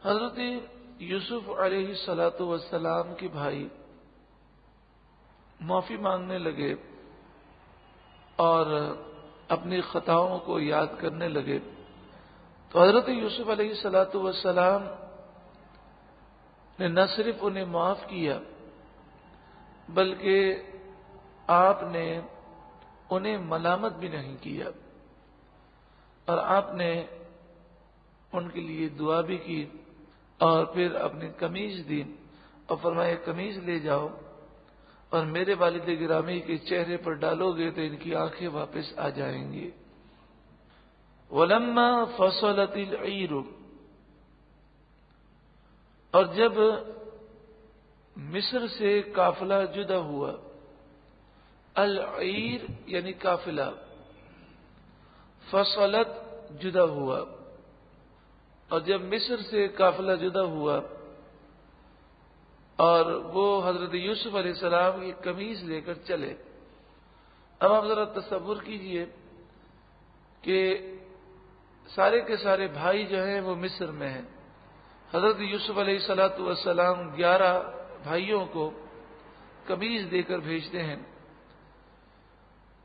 حضرت یوسف علیہ الصلوۃ والسلام کے بھائی معافی مانگنے لگے اور اپنی خطاؤں کو یاد کرنے لگے تو حضرت یوسف علیہ الصلوۃ والسلام نے نہ صرف انہیں معاف کیا بلکہ آپ نے انہیں ملامت بھی نہیں کیا اور آپ نے ان کے لیے دعا بھی کی اور پھر اپنی قمیض دی اور فرمایا قمیض لے جاؤ اور میرے والد گرامی کے چہرے پر ڈالو گے تو ان کی آنکھیں واپس آ جائیں گی۔ وَلَمَّا فَصَلَتِ الْعِيرُ، اور جب مصر سے قافلہ جدا ہوا، العیر یعنی قافلہ، فصلت جدا ہوا، اور جب مصر سے قافلہ جدا ہوا اور وہ حضرت یوسف علیہ السلام کی قمیض لے کر چلے۔ اب آپ ذرا تصور کیجئے کہ سارے کے سارے بھائی جو ہیں وہ مصر میں ہیں۔ حضرت یوسف علیہ السلام 11 بھائیوں کو قمیض دے کر بھیجتے ہیں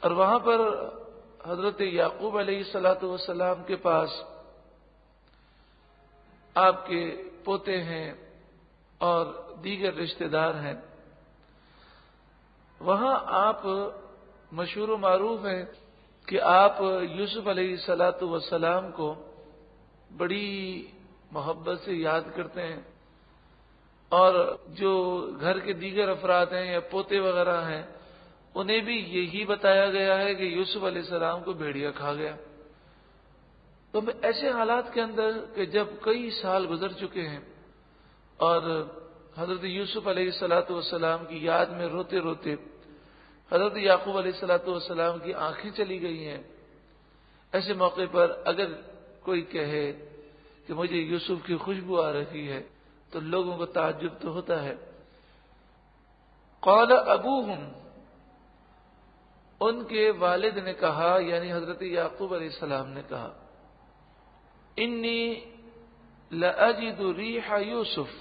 اور وہاں پر حضرت یعقوب علیہ السلام کے پاس آپ کے پوتے ہیں اور دیگر رشتہ دار ہیں۔ وہاں آپ مشہور و معروف ہیں کہ آپ یوسف علیہ السلام کو بڑی محبت سے یاد کرتے ہیں اور جو گھر کے دیگر افراد ہیں یا پوتے وغیرہ ہیں انہیں بھی یہی بتایا گیا ہے کہ یوسف علیہ السلام کو بھیڑیا کھا گیا۔ تو ایسے حالات کے اندر کہ جب کئی سال گزر چکے ہیں اور حضرت یوسف علیہ السلام کی یاد میں روتے روتے حضرت یعقوب علیہ السلام کی آنکھیں چلی گئی ہیں، ایسے موقع پر اگر کوئی کہے کہ مجھے یوسف کی خوشبو آ رہی ہے تو لوگوں کو تعجب تو ہوتا ہے۔ قال ابوہم، ان کے والد نے کہا یعنی حضرت یعقوب علیہ السلام نے کہا، انی لأجد ریح یوسف،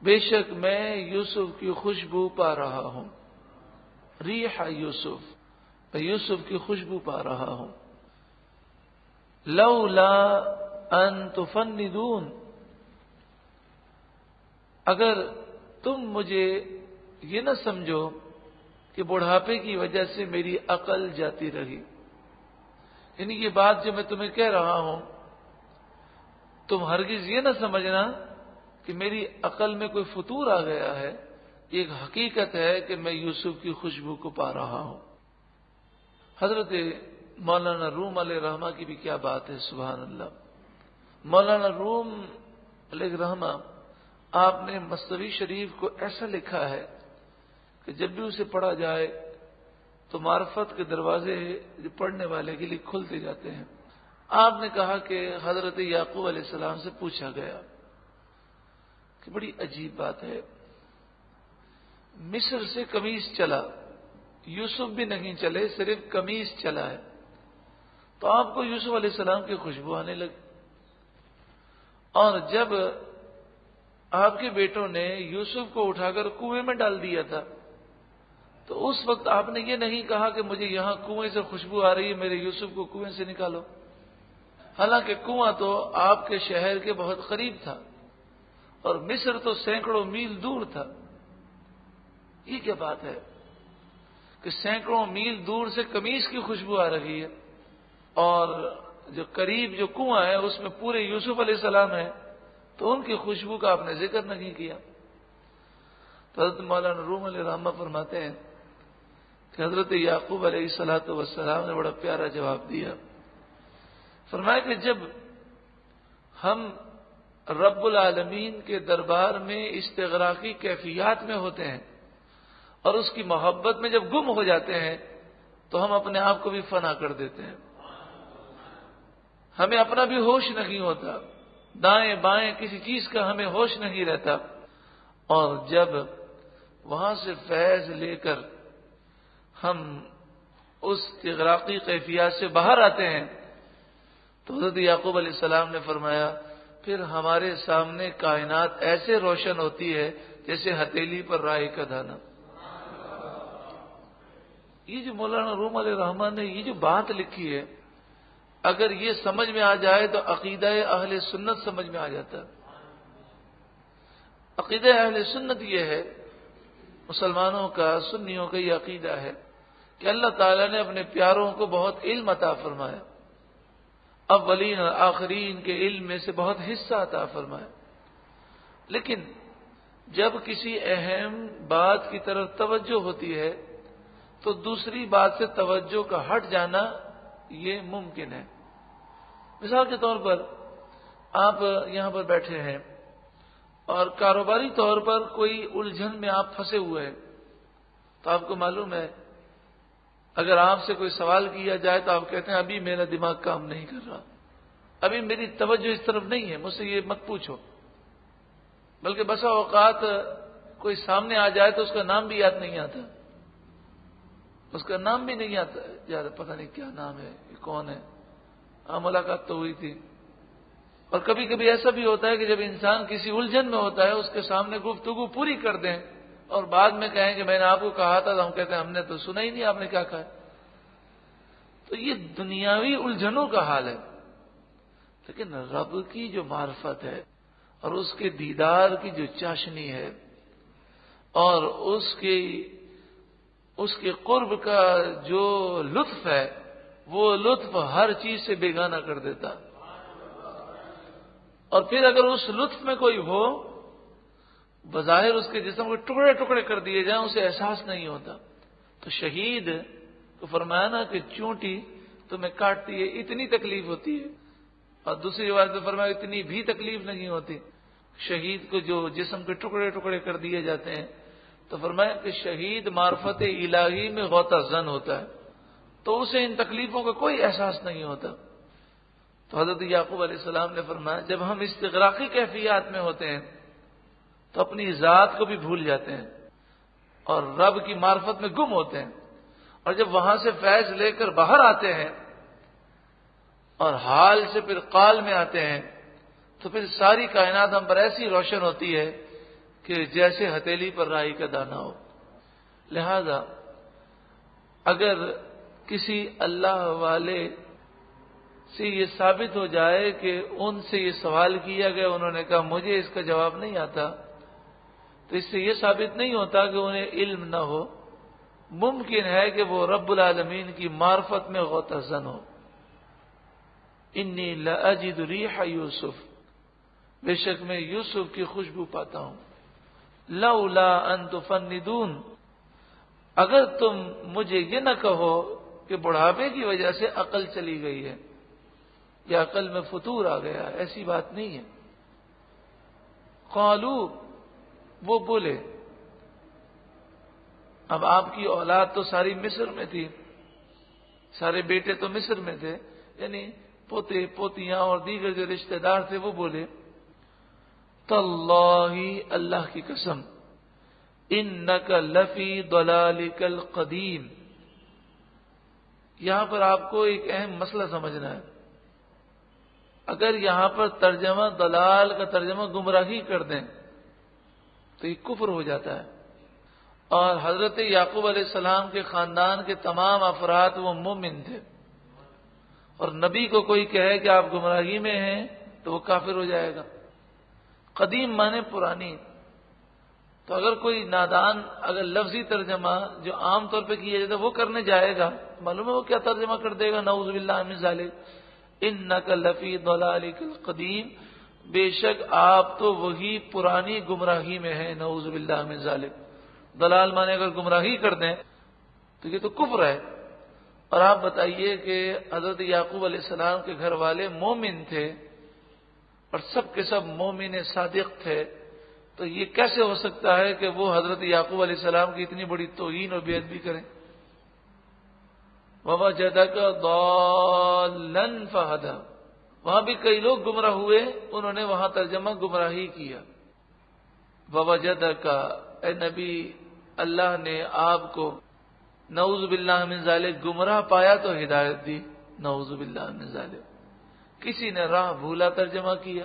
بے شک میں یوسف کی خوشبو پا رہا ہوں، ریح یوسف، میں یوسف کی خوشبو پا رہا ہوں۔ لولا ان تفندون، اگر تم مجھے یہ نہ سمجھو کہ بڑھاپے کی وجہ سے میری عقل جاتی رہی، یعنی یہ بات جو میں تمہیں کہہ رہا ہوں تم ہرگز یہ نہ سمجھنا کہ میری عقل میں کوئی فطور آ گیا ہے، یہ ایک حقیقت ہے کہ میں یوسف کی خوشبو کو پا رہا ہوں۔ حضرت مولانا روم علیہ رحمہ کی بھی کیا بات ہے، سبحان اللہ۔ مولانا روم علیہ رحمہ آپ نے مصنوی شریف کو ایسا لکھا ہے کہ جب بھی اسے پڑھا جائے تو معرفت کے دروازے جو پڑھنے والے کے لیے کھلتے جاتے ہیں۔ آپ نے کہا کہ حضرت یعقوب علیہ السلام سے پوچھا گیا کہ بڑی عجیب بات ہے، مصر سے قمیص چلا، یوسف بھی نہیں چلے، صرف قمیص چلا ہے، تو آپ کو یوسف علیہ السلام کی خوشبو آنے لگی، اور جب آپ کے بیٹوں نے یوسف کو اٹھا کر کنویں میں ڈال دیا تھا تو اس وقت آپ نے یہ نہیں کہا کہ مجھے یہاں کنویں سے خوشبو آ رہی ہے، میرے یوسف کو کنویں سے نکالو، حالانکہ کنواں تو آپ کے شہر کے بہت قریب تھا اور مصر تو سینکڑوں میل دور تھا۔ یہ کیا بات ہے کہ سینکڑوں میل دور سے قمیص کی خوشبو آ رہی ہے اور جو قریب جو کنواں ہے اس میں پورے یوسف علیہ السلام ہے، تو ان کی خوشبو کا آپ نے ذکر نہیں کیا۔ تو حضرت مولانا روم علیہ رحمہ فرماتے ہیں کہ حضرت یعقوب علیہ السلام نے بڑا پیارا جواب دیا، فرمایا کہ جب ہم رب العالمین کے دربار میں استغراقی کیفیات میں ہوتے ہیں اور اس کی محبت میں جب گم ہو جاتے ہیں تو ہم اپنے آپ کو بھی فنا کر دیتے ہیں، ہمیں اپنا بھی ہوش نہیں ہوتا، دائیں بائیں کسی چیز کا ہمیں ہوش نہیں رہتا، اور جب وہاں سے فیض لے کر ہم اس استغراقی کیفیات سے باہر آتے ہیں تو حضرت یعقوب علیہ السلام نے فرمایا پھر ہمارے سامنے کائنات ایسے روشن ہوتی ہے جیسے ہتھیلی پر رائی کا دانہ۔ یہ جو مولانا روم علیہ الرحمن نے یہ جو بات لکھی ہے، اگر یہ سمجھ میں آ جائے تو عقیدہ اہل سنت سمجھ میں آ جاتا ہے۔ عقیدہ اہل سنت یہ ہے، مسلمانوں کا، سنیوں کا یہ عقیدہ ہے کہ اللہ تعالیٰ نے اپنے پیاروں کو بہت علم عطا فرمایا، اولین اور آخرین کے علم میں سے بہت حصہ عطا فرمایا، لیکن جب کسی اہم بات کی طرف توجہ ہوتی ہے تو دوسری بات سے توجہ کا ہٹ جانا یہ ممکن ہے۔ مثال کے طور پر آپ یہاں پر بیٹھے ہیں اور کاروباری طور پر کوئی الجھن میں آپ پھنسے ہوئے ہیں، تو آپ کو معلوم ہے اگر آپ سے کوئی سوال کیا جائے تو آپ کہتے ہیں ابھی میرا دماغ کام نہیں کر رہا، ابھی میری توجہ اس طرف نہیں ہے، مجھ سے یہ مت پوچھو۔ بلکہ بسا اوقات کوئی سامنے آ جائے تو اس کا نام بھی یاد نہیں آتا، اس کا نام بھی نہیں آتا، یار پتہ نہیں کیا نام ہے، یہ کون ہے، ملاقات تو ہوئی تھی۔ اور کبھی کبھی ایسا بھی ہوتا ہے کہ جب انسان کسی الجھن میں ہوتا ہے اس کے سامنے گفتگو پوری کر دیں اور بعد میں کہیں کہ میں نے آپ کو کہا تھا، تو ہم کہتے ہیں ہم نے تو سنا ہی نہیں آپ نے کیا کہا۔ تو یہ دنیاوی الجھنوں کا حال ہے، لیکن رب کی جو معرفت ہے اور اس کے دیدار کی جو چاشنی ہے اور اس کے قرب کا جو لطف ہے، وہ لطف ہر چیز سے بیگانہ کر دیتا۔ اور پھر اگر اس لطف میں کوئی ہو، بظاہر اس کے جسم کو ٹکڑے ٹکڑے کر دیے جائیں، اسے احساس نہیں ہوتا۔ تو شہید کو فرمایا نا کہ چونٹی تمہیں کاٹتی ہے اتنی تکلیف ہوتی ہے، اور دوسری روایت میں فرمایا اتنی بھی تکلیف نہیں ہوتی۔ شہید کو جو جسم کے ٹکڑے ٹکڑے کر دیے جاتے ہیں تو فرمایا کہ شہید معرفت الہی میں غوطہ زن ہوتا ہے، تو اسے ان تکلیفوں کا کوئی احساس نہیں ہوتا۔ تو حضرت یعقوب علیہ السلام نے فرمایا جب ہم استغراقی کیفیات میں ہوتے ہیں تو اپنی ذات کو بھی بھول جاتے ہیں اور رب کی معرفت میں گم ہوتے ہیں، اور جب وہاں سے فیض لے کر باہر آتے ہیں اور حال سے پھر قال میں آتے ہیں تو پھر ساری کائنات ہم پر ایسی روشن ہوتی ہے کہ جیسے ہتھیلی پر رائی کا دانہ ہو۔ لہذا اگر کسی اللہ والے سے یہ ثابت ہو جائے کہ ان سے یہ سوال کیا گیا، انہوں نے کہا مجھے اس کا جواب نہیں آتا، تو اس سے یہ ثابت نہیں ہوتا کہ انہیں علم نہ ہو، ممکن ہے کہ وہ رب العالمین کی معرفت میں غوطہ زن ہو۔ انی لاجد ریح یوسف، بے شک میں یوسف کی خوشبو پاتا ہوں۔ لولا ان تفندون، اگر تم مجھے یہ نہ کہو کہ بڑھاپے کی وجہ سے عقل چلی گئی ہے یا عقل میں فتور آ گیا، ایسی بات نہیں ہے۔ قالو، وہ بولے، اب آپ کی اولاد تو ساری مصر میں تھی، سارے بیٹے تو مصر میں تھے، یعنی پوتے پوتیاں اور دیگر جو رشتہ دار تھے، وہ بولے تاللہ، اللہ کی قسم، انک لفی ضلالک القدیم۔ یہاں پر آپ کو ایک اہم مسئلہ سمجھنا ہے۔ اگر یہاں پر ترجمہ ضلال کا ترجمہ گمراہی کر دیں تو یہ کفر ہو جاتا ہے، اور حضرت یعقوب علیہ السلام کے خاندان کے تمام افراد وہ مومن تھے، اور نبی کو کوئی کہے کہ آپ گمراہی میں ہیں تو وہ کافر ہو جائے گا۔ قدیم مانے پرانی، تو اگر کوئی نادان اگر لفظی ترجمہ جو عام طور پہ کیا جاتا ہے وہ کرنے جائے گا، معلوم ہے وہ کیا ترجمہ کر دے گا، نعوذ باللہ من ذالک، انک لفی ضلالک القدیم، بے شک آپ تو وہی پرانی گمراہی میں ہیں، نعوذ باللہ من ذالک۔ ضلال مانے اگر گمراہی کر دیں تو یہ تو کفر ہے۔ اور آپ بتائیے کہ حضرت یعقوب علیہ السلام کے گھر والے مومن تھے اور سب کے سب مومن صادق تھے، تو یہ کیسے ہو سکتا ہے کہ وہ حضرت یعقوب علیہ السلام کی اتنی بڑی توہین اور بے ادبی کریں؟ وَوَجَدَكَ ضَالًّا فَهَدَىٰ، وہاں بھی کئی لوگ گمراہ ہوئے، انہوں نے وہاں ترجمہ گمراہی کیا۔ وَوَجَدَكَ، اے نبی، اللہ نے آپ کو نعوذ باللہ من ذالک گمراہ پایا تو ہدایت دی، نعوذ باللہ من ذالک۔ کسی نے راہ بھولا ترجمہ کیا،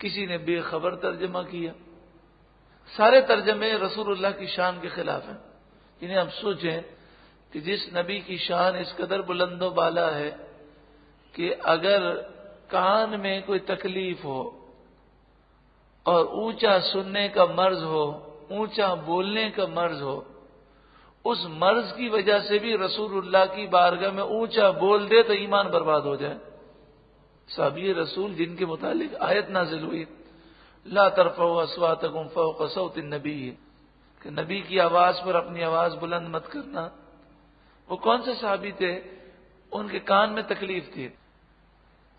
کسی نے بے خبر ترجمہ کیا. سارے ترجمے رسول اللہ کی شان کے خلاف ہیں. انہیں آپ سوچیں کہ جس نبی کی شان اس قدر بلند و بالا ہے کہ اگر کان میں کوئی تکلیف ہو اور اونچا سننے کا مرض ہو، اونچا بولنے کا مرض ہو، اس مرض کی وجہ سے بھی رسول اللہ کی بارگاہ میں اونچا بول دے تو ایمان برباد ہو جائے. صحابی رسول جن کے متعلق آیت نازل ہوئی لا ترفعوا اصواتکم فوق صوت النبی، کہ نبی کی آواز پر اپنی آواز بلند مت کرنا. وہ کون سے صحابی تھے؟ ان کے کان میں تکلیف تھی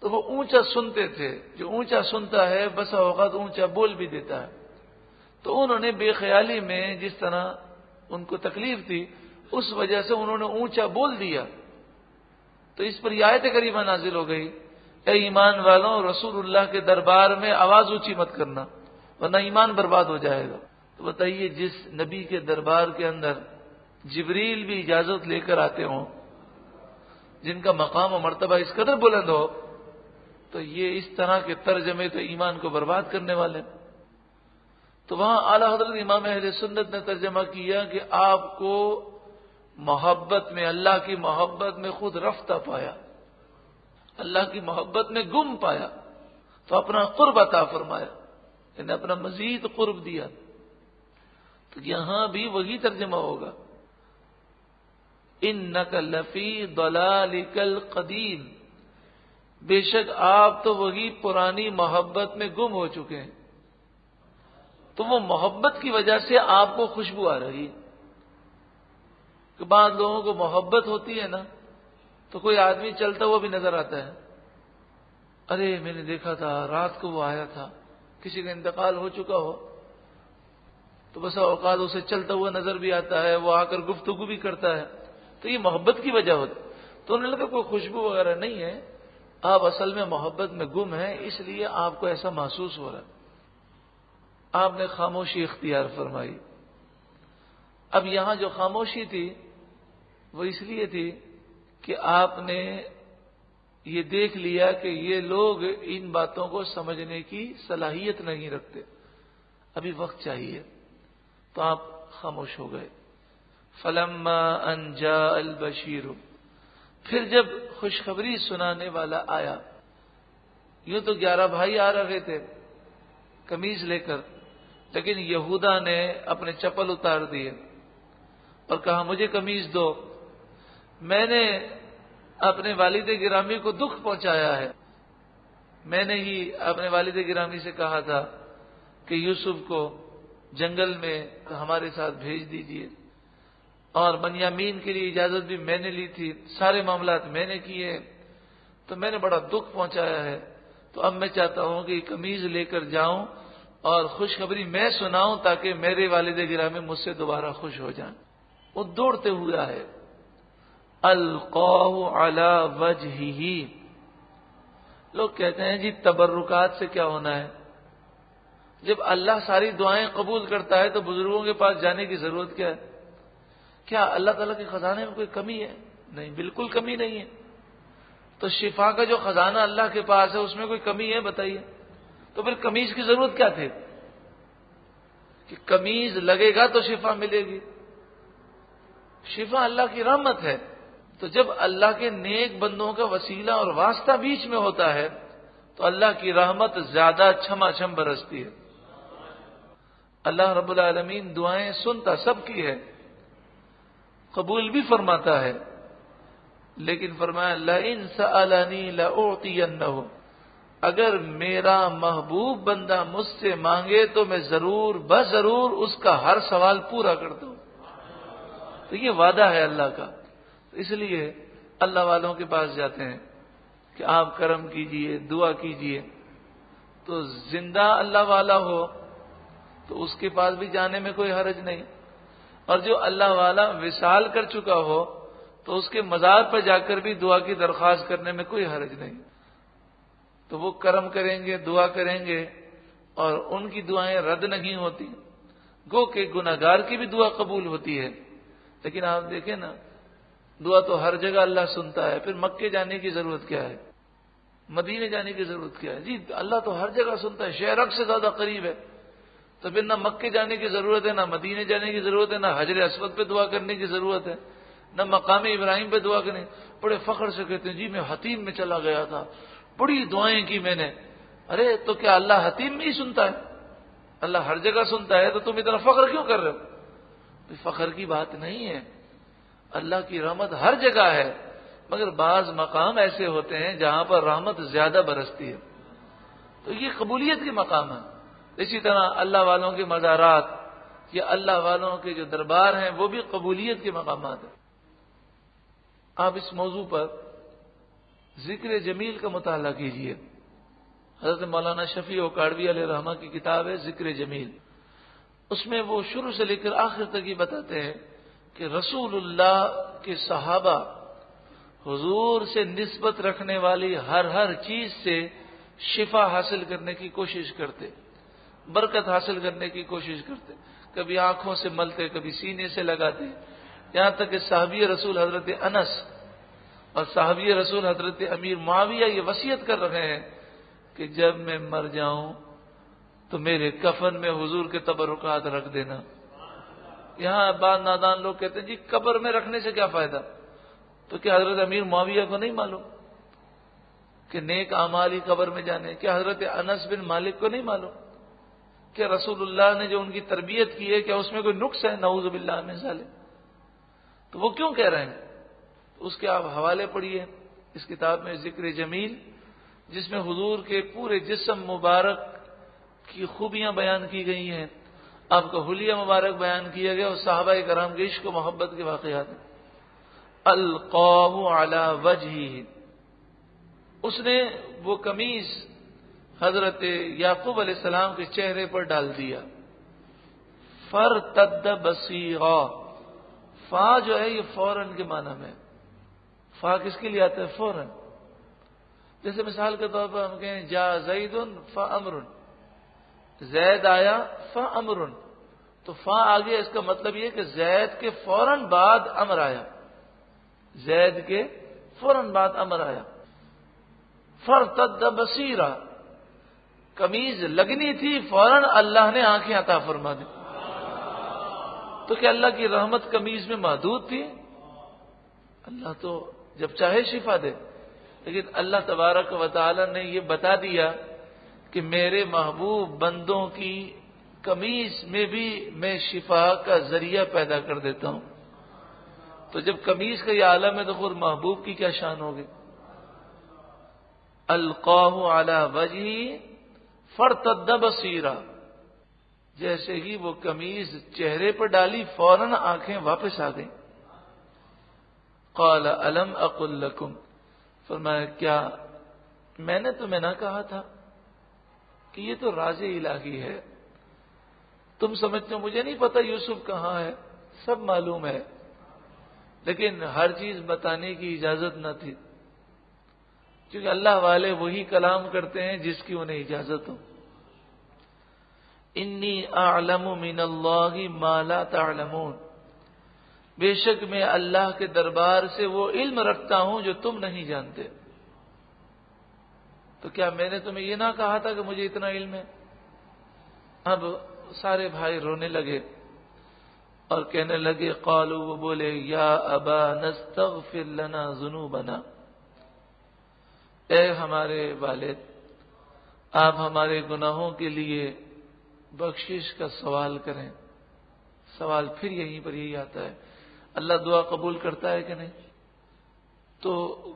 تو وہ اونچا سنتے تھے. جو اونچا سنتا ہے بسا اوقات اونچا بول بھی دیتا ہے. تو انہوں نے بے خیالی میں جس طرح ان کو تکلیف تھی اس وجہ سے انہوں نے اونچا بول دیا. تو اس پر یہ آیت کریمہ نازل ہو گئی اے ایمان والوں، رسول اللہ کے دربار میں آواز اونچی مت کرنا ورنہ ایمان برباد ہو جائے گا. تو بتائیے جس نبی کے دربار کے اندر جبریل بھی اجازت لے کر آتے ہوں، جن کا مقام و مرتبہ اس قدر بلند ہو، تو یہ اس طرح کے ترجمے تو ایمان کو برباد کرنے والے. تو وہاں اعلی حضرت امام اہل سنت نے ترجمہ کیا کہ آپ کو محبت میں، اللہ کی محبت میں خود رفتہ پایا، اللہ کی محبت میں گم پایا تو اپنا قرب عطا فرمایا، یعنی اپنا مزید قرب دیا. تو یہاں بھی وہی ترجمہ ہوگا انک لفی ضلالک القدیم، بے شک آپ تو وہی پرانی محبت میں گم ہو چکے ہیں. تو وہ محبت کی وجہ سے آپ کو خوشبو آ رہی ہے. کہ بعض لوگوں کو محبت ہوتی ہے نا تو کوئی آدمی چلتا ہوا بھی نظر آتا ہے، ارے میں نے دیکھا تھا رات کو وہ آیا تھا، کسی کا انتقال ہو چکا ہو تو بسا اوقات اسے چلتا ہوا نظر بھی آتا ہے، وہ آ کر گفتگو بھی کرتا ہے. تو یہ محبت کی وجہ ہوتی. تو انہوں نے کہا کوئی خوشبو وغیرہ نہیں ہے، آپ اصل میں محبت میں گم ہیں، اس لیے آپ کو ایسا محسوس ہو رہا ہے. آپ نے خاموشی اختیار فرمائی. اب یہاں جو خاموشی تھی وہ اس لیے تھی کہ آپ نے یہ دیکھ لیا کہ یہ لوگ ان باتوں کو سمجھنے کی صلاحیت نہیں رکھتے، ابھی وقت چاہیے. تو آپ خاموش ہو گئے. فلما ان جاء البشیر، پھر جب خوشخبری سنانے والا آیا. یوں تو 11 بھائی آ رہے تھے قمیض لے کر، لیکن یہودا نے اپنے چپل اتار دیے اور کہا مجھے قمیض دو، میں نے اپنے والد گرامی کو دکھ پہنچایا ہے. میں نے ہی اپنے والد گرامی سے کہا تھا کہ یوسف کو جنگل میں ہمارے ساتھ بھیج دیجئے، اور بنیامین کے لیے اجازت بھی میں نے لی تھی، سارے معاملات میں نے کیے، تو میں نے بڑا دکھ پہنچایا ہے. تو اب میں چاہتا ہوں کہ قمیض لے کر جاؤں اور خوشخبری میں سناؤں تاکہ میرے والد گرامی مجھ سے دوبارہ خوش ہو جائیں. وہ دوڑتے ہوئے آئے. القاہ علی وجہہ، لوگ کہتے ہیں جی تبرکات سے کیا ہونا ہے؟ جب اللہ ساری دعائیں قبول کرتا ہے تو بزرگوں کے پاس جانے کی ضرورت کیا ہے؟ کیا اللہ تعالیٰ کے خزانے میں کوئی کمی ہے؟ نہیں، بالکل کمی نہیں ہے. تو شفا کا جو خزانہ اللہ کے پاس ہے اس میں کوئی کمی ہے؟ بتائیے. تو پھر قمیض کی ضرورت کیا تھی؟ کہ قمیض لگے گا تو شفا ملے گی. شفا اللہ کی رحمت ہے. تو جب اللہ کے نیک بندوں کا وسیلہ اور واسطہ بیچ میں ہوتا ہے تو اللہ کی رحمت زیادہ چھما چھم برستی ہے. اللہ رب العالمین دعائیں سنتا سب کی ہے، قبول بھی فرماتا ہے، لیکن فرمایا لئن سألنی لأعطینہ، اگر میرا محبوب بندہ مجھ سے مانگے تو میں ضرور بضرور اس کا ہر سوال پورا کر دوں. تو یہ وعدہ ہے اللہ کا. اس لیے اللہ والوں کے پاس جاتے ہیں کہ آپ کرم کیجئے، دعا کیجئے. تو زندہ اللہ والا ہو تو اس کے پاس بھی جانے میں کوئی حرج نہیں، اور جو اللہ والا وصال کر چکا ہو تو اس کے مزار پر جا کر بھی دعا کی درخواست کرنے میں کوئی حرج نہیں. تو وہ کرم کریں گے، دعا کریں گے اور ان کی دعائیں رد نہیں ہوتی. گو کہ گناہگار کی بھی دعا قبول ہوتی ہے، لیکن آپ دیکھیں نا دعا تو ہر جگہ اللہ سنتا ہے، پھر مکے جانے کی ضرورت کیا ہے؟ مدینے جانے کی ضرورت کیا ہے؟ جی اللہ تو ہر جگہ سنتا ہے، شہرک سے زیادہ قریب ہے، تو پھر نہ مکے جانے کی ضرورت ہے، نہ مدینے جانے کی ضرورت ہے، نہ حجر اسود پہ دعا کرنے کی ضرورت ہے، نہ مقام ابراہیم پہ دعا کرنے۔ بڑے فخر سے کہتے ہیں جی میں حتیم میں چلا گیا تھا، بڑی دعائیں کی میں نے۔ ارے تو کیا اللہ حتیم میں ہی سنتا ہے؟ اللہ ہر جگہ سنتا ہے، تو تم اتنا فخر کیوں کر رہے ہو؟ فخر کی بات نہیں ہے، اللہ کی رحمت ہر جگہ ہے، مگر بعض مقام ایسے ہوتے ہیں جہاں پر رحمت زیادہ برستی ہے، تو یہ قبولیت کے مقام ہے۔ اسی طرح اللہ والوں کے مزارات یا اللہ والوں کے جو دربار ہیں وہ بھی قبولیت کے مقامات ہیں۔ آپ اس موضوع پر ذکر جمیل کا مطالعہ کیجئے۔ حضرت مولانا شفیع اوکاڑوی علیہ رحمہ کی کتاب ہے ذکر جمیل، اس میں وہ شروع سے لے کر آخر تک یہ بتاتے ہیں کہ رسول اللہ کے صحابہ حضور سے نسبت رکھنے والی ہر چیز سے شفا حاصل کرنے کی کوشش کرتے، برکت حاصل کرنے کی کوشش کرتے، کبھی آنکھوں سے ملتے، کبھی سینے سے لگاتے، یہاں تک کہ صحابی رسول حضرت انس اور صحابی رسول حضرت امیر معاویہ یہ وصیت کر رہے ہیں کہ جب میں مر جاؤں تو میرے کفن میں حضور کے تبرکات رکھ دینا۔ یہاں بعض نادان لوگ کہتے ہیں جی قبر میں رکھنے سے کیا فائدہ؟ تو کیا حضرت امیر معاویہ کو نہیں معلوم کہ نیک اعمال ہی قبر میں جانے؟ کیا حضرت انس بن مالک کو نہیں معلوم کہ رسول اللہ نے جو ان کی تربیت کی ہے کیا اس میں کوئی نقص ہے؟ نعوذ باللہ من ذالک۔ تو وہ کیوں کہہ رہے ہیں؟ تو اس کے آپ حوالے پڑھیے اس کتاب میں ذکر جمیل، جس میں حضور کے پورے جسم مبارک کی خوبیاں بیان کی گئی ہیں، آپ کا حلیہ مبارک بیان کیا گیا اور صحابہ کرام کے عشق و محبت کے واقعات ہیں۔ القاہ علی وجہہ، اس نے وہ قمیص حضرت یعقوب علیہ السلام کے چہرے پر ڈال دیا۔ فرتد بصیرا، فا جو ہے یہ فوراً کے معنی میں، فا کس کے لیے آتا ہے؟ فوراً۔ جیسے مثال کے طور پر ہم کہیں جا زید فامر، زید آیا فامر، تو فا آگے اس کا مطلب یہ کہ زید کے فوراً بعد امر آیا، زید کے فوراً بعد امر آیا۔ فرتد بصیرا، قمیض لگنی تھی، فوراً اللہ نے آنکھیں عطا فرما دی۔ تو کیا اللہ کی رحمت قمیض میں محدود تھی؟ اللہ تو جب چاہے شفا دے، لیکن اللہ تبارک و تعالی نے یہ بتا دیا کہ میرے محبوب بندوں کی قمیض میں بھی میں شفا کا ذریعہ پیدا کر دیتا ہوں۔ تو جب قمیض کا یہ عالم ہے تو خود محبوب کی کیا شان ہوگی؟ القاہ علی وجہہ فرتد بصیرا، جیسے ہی وہ قمیض چہرے پر ڈالی فوراً آنکھیں واپس آ گئیں۔ قال الم اقل لکم، فرمایا کیا میں نے تمہیں نہ کہا تھا کہ یہ تو راز الہی ہے، تم سمجھتے ہو مجھے نہیں پتا یوسف کہاں ہے، سب معلوم ہے، لیکن ہر چیز بتانے کی اجازت نہ تھی، کیونکہ اللہ والے وہی کلام کرتے ہیں جس کی انہیں اجازت ہو۔ انی اعلم من اللہ ما لا تعلمون، بے شک میں اللہ کے دربار سے وہ علم رکھتا ہوں جو تم نہیں جانتے۔ تو کیا میں نے تمہیں یہ نہ کہا تھا کہ مجھے اتنا علم ہے؟ اب سارے بھائی رونے لگے اور کہنے لگے، قالوا، وہ بولے، یا ابا نستغفر لنا ذنوبنا، اے ہمارے والد آپ ہمارے گناہوں کے لیے بخشش کا سوال کریں۔ سوال پھر یہیں پر یہی آتا ہے، اللہ دعا قبول کرتا ہے کہ نہیں؟ تو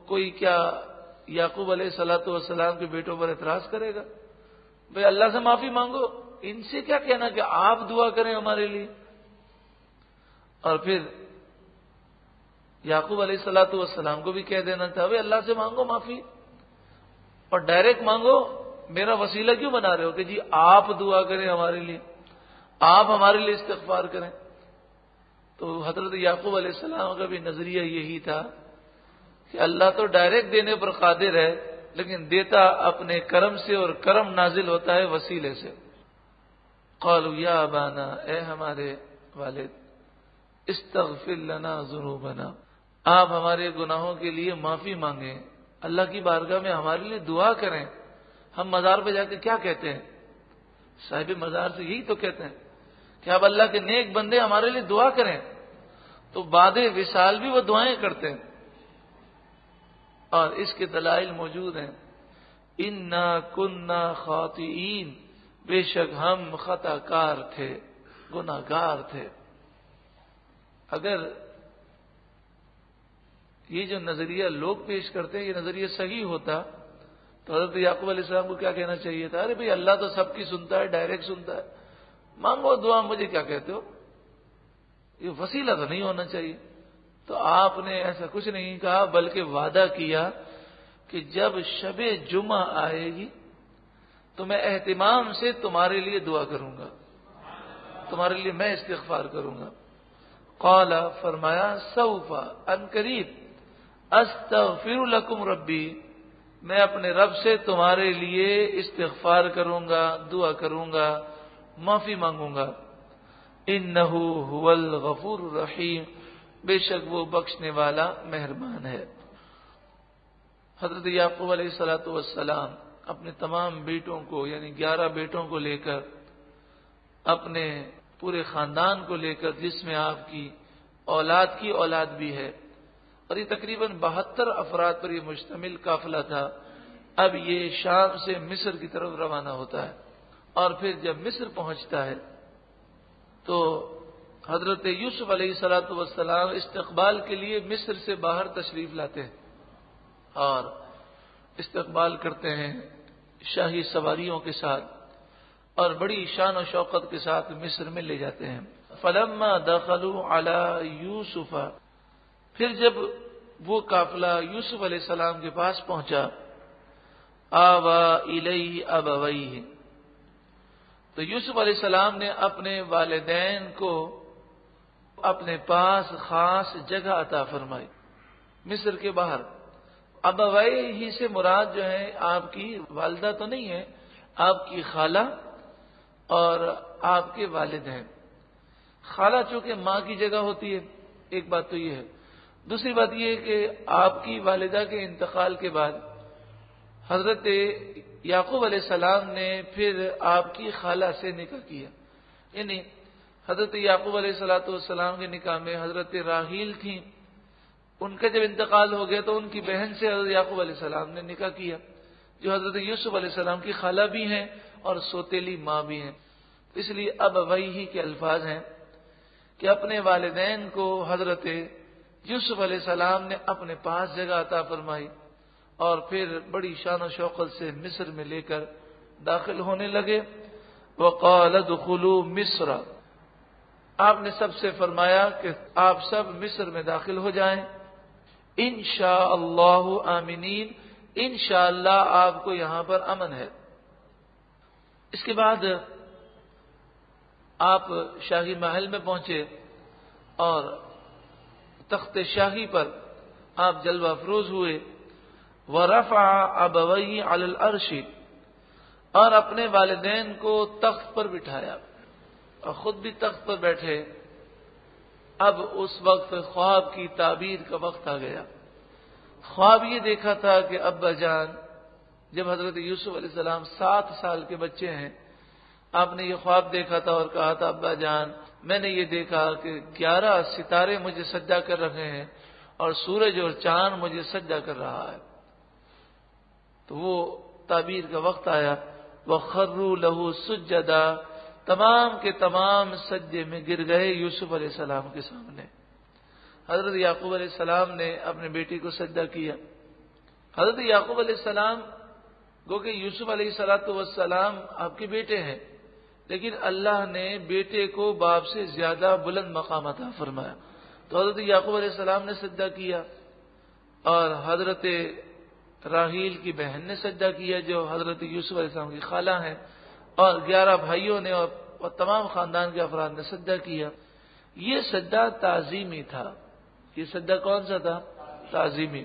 کوئی کیا یعقوب علیہ الصلوۃ والسلام کے بیٹوں پر اعتراض کرے گا؟ بھئی اللہ سے معافی مانگو، ان سے کیا کہنا کہ آپ دعا کریں ہمارے لیے؟ اور پھر یعقوب علیہ الصلوۃ والسلام کو بھی کہہ دینا تھا بھئی اللہ سے مانگو معافی، اور ڈائریکٹ مانگو، میرا وسیلہ کیوں بنا رہے ہو کہ جی آپ دعا کریں ہمارے لیے، آپ ہمارے لیے استغفار کریں؟ تو حضرت یعقوب علیہ السلام کا بھی نظریہ یہی تھا کہ اللہ تو ڈائریکٹ دینے پر قادر ہے، لیکن دیتا اپنے کرم سے، اور کرم نازل ہوتا ہے وسیلے سے۔ قالوا یا ابانا، اے ہمارے والد، استغفر لنا ذنوبنا، آپ ہمارے گناہوں کے لیے معافی مانگیں، اللہ کی بارگاہ میں ہمارے لیے دعا کریں. ہم مزار پہ جا کے کیا کہتے ہیں؟ صاحب مزار سے یہی تو کہتے ہیں کہ اب اللہ کے نیک بندے ہمارے لیے دعا کریں. تو بعد وصال بھی وہ دعائیں کرتے ہیں اور اس کے دلائل موجود ہیں. انا کننا خاطئین، بے شک ہم خطا کار تھے، گناہ گار تھے. اگر یہ جو نظریہ لوگ پیش کرتے ہیں یہ نظریہ صحیح ہوتا تو حضرت یعقوب علیہ السلام کو کیا کہنا چاہیے تھا؟ ارے بھئی اللہ تو سب کی سنتا ہے، ڈائریکٹ سنتا ہے، مانگو دعا، مجھے کیا کہتے ہو؟ یہ وسیلہ تو نہیں ہونا چاہیے. تو آپ نے ایسا کچھ نہیں کہا بلکہ وعدہ کیا کہ جب شب جمعہ آئے گی تو میں اہتمام سے تمہارے لیے دعا کروں گا، تمہارے لیے میں استغفار کروں گا. قال، فرمایا، سوف، ان قریب، استغفر لکم ربی، میں اپنے رب سے تمہارے لیے استغفار کروں گا، دعا کروں گا، معافی مانگوں گا. انہ هو الغفور الرحیم، بے شک وہ بخشنے والا مہربان ہے. حضرت یعقوب علیہ والسلام اپنے تمام بیٹوں کو یعنی 11 بیٹوں کو لے کر، اپنے پورے خاندان کو لے کر، جس میں آپ کی اولاد کی اولاد بھی ہے، اور یہ تقریباً 72 افراد پر یہ مشتمل قافلہ تھا. اب یہ شام سے مصر کی طرف روانہ ہوتا ہے اور پھر جب مصر پہنچتا ہے تو حضرت یوسف علیہ والسلام استقبال کے لیے مصر سے باہر تشریف لاتے ہیں اور استقبال کرتے ہیں شاہی سواریوں کے ساتھ اور بڑی شان و شوقت کے ساتھ مصر میں لے جاتے ہیں. فلما دخلوا علی یوسف، پھر جب وہ قافلہ یوسف علیہ السلام کے پاس پہنچا، آوا الیہ ابویہ، تو یوسف علیہ السلام نے اپنے والدین کو اپنے پاس خاص جگہ عطا فرمائی مصر کے باہر. ابویہ ہی سے مراد جو ہے آپ کی والدہ تو نہیں ہے، آپ کی خالہ اور آپ کے والد ہیں. خالہ چونکہ ماں کی جگہ ہوتی ہے، ایک بات تو یہ ہے. دوسری بات یہ ہے کہ آپ کی والدہ کے انتقال کے بعد حضرت یعقوب علیہ السلام نے پھر آپ کی خالہ سے نکاح کیا. یعنی حضرت یعقوب علیہ والسلام کے نکاح میں حضرت راحیل تھیں، ان کا جب انتقال ہو گیا تو ان کی بہن سے حضرت یعقوب علیہ السلام نے نکاح کیا، جو حضرت یوسف علیہ السلام کی خالہ بھی ہیں اور سوتیلی ماں بھی ہیں. اس لیے اب وہی کے الفاظ ہیں کہ اپنے والدین کو حضرت یوسف علیہ السلام نے اپنے پاس جگہ عطا فرمائی اور پھر بڑی شان و شوقت سے مصر میں لے کر داخل ہونے لگے. وقال ادخلوا مصر، آپ نے سب سے فرمایا کہ آپ سب مصر میں داخل ہو جائیں. انشاءاللہ آمنین، انشاءاللہ آپ کو یہاں پر امن ہے. اس کے بعد آپ شاہی محل میں پہنچے اور تخت شاہی پر آپ جلوہ افروز ہوئے. ورفع ابویہ علی العرش، اور اپنے والدین کو تخت پر بٹھایا اور خود بھی تخت پر بیٹھے. اب اس وقت خواب کی تعبیر کا وقت آ گیا. خواب یہ دیکھا تھا کہ ابا جان، جب حضرت یوسف علیہ السلام 7 سال کے بچے ہیں، آپ نے یہ خواب دیکھا تھا اور کہا تھا ابا جان میں نے یہ دیکھا کہ 11 ستارے مجھے سجدہ کر رہے ہیں اور سورج اور چاند مجھے سجدہ کر رہا ہے. تو وہ تعبیر کا وقت آیا. وَخَرُّوا لَهُ سُجَّدًا، تمام کے تمام سجدے میں گر گئے یوسف علیہ السلام کے سامنے. حضرت یعقوب علیہ السلام نے اپنے بیٹی کو سجدہ کیا. حضرت یعقوب علیہ السلام گو کہ یوسف علیہ والسلام آپ کے بیٹے ہیں، لیکن اللہ نے بیٹے کو باپ سے زیادہ بلند مقام عطا فرمایا. تو حضرت یعقوب علیہ السلام نے سجدہ کیا اور حضرت راحیل کی بہن نے سجدہ کیا جو حضرت یوسف علیہ السلام کی خالہ ہیں، اور 11 بھائیوں نے اور تمام خاندان کے افراد نے سجدہ کیا. یہ سجدہ تعظیمی تھا. یہ سجدہ کون سا تھا؟ تعظیمی.